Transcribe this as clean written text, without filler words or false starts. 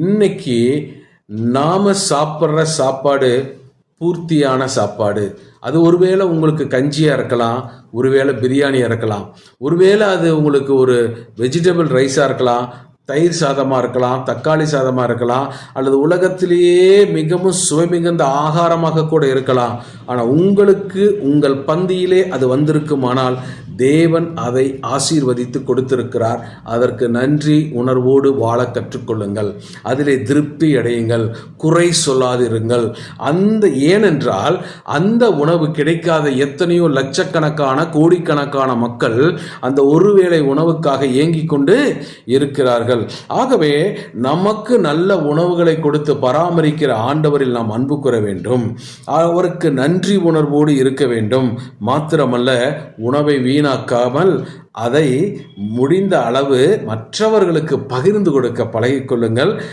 இன்னைக்கு நாம சாப்பிட்ற சாப்பாடு பூர்த்தியான சாப்பாடு. அது ஒருவேளை உங்களுக்கு கஞ்சியா இருக்கலாம், ஒருவேளை பிரியாணியா இருக்கலாம், ஒருவேளை அது உங்களுக்கு ஒரு வெஜிடபிள் ரைஸா இருக்கலாம், தயிர் சாதமா இருக்கலாம், தக்காளி சாதமா இருக்கலாம், அல்லது உலகத்திலேயே மிகவும் சுவை மிகுந்த ஆகாரமாக கூட இருக்கலாம். ஆனால் உங்களுக்கு உங்கள் பந்தியிலே அது வந்திருக்குமானால் தேவன் அதை ஆசீர்வதித்து கொடுத்திருக்கிறார். அதற்கு நன்றி உணர்வோடு வாழ கற்றுக்கொள்ளுங்கள். அதிலே திருப்தி அடையுங்கள், குறை சொல்லாதிருங்கள். ஏனென்றால் அந்த உணவு கிடைக்காத எத்தனையோ லட்சக்கணக்கான கோடிக்கணக்கான மக்கள் அந்த ஒருவேளை உணவுக்காக ஏங்கிக் கொண்டு இருக்கிறார்கள். ஆகவே நமக்கு நல்ல உணவுகளை கொடுத்து பராமரிக்கிற ஆண்டவரில் நாம் அன்பு கூற வேண்டும். அவருக்கு நன்றி உணர்வோடு இருக்க வேண்டும். மாத்திரமல்ல, உணவை வீணாக்காமல் அதை முடிந்த அளவு மற்றவர்களுக்கு பகிர்ந்து கொடுக்க பழகிக்கொள்ளுங்கள்.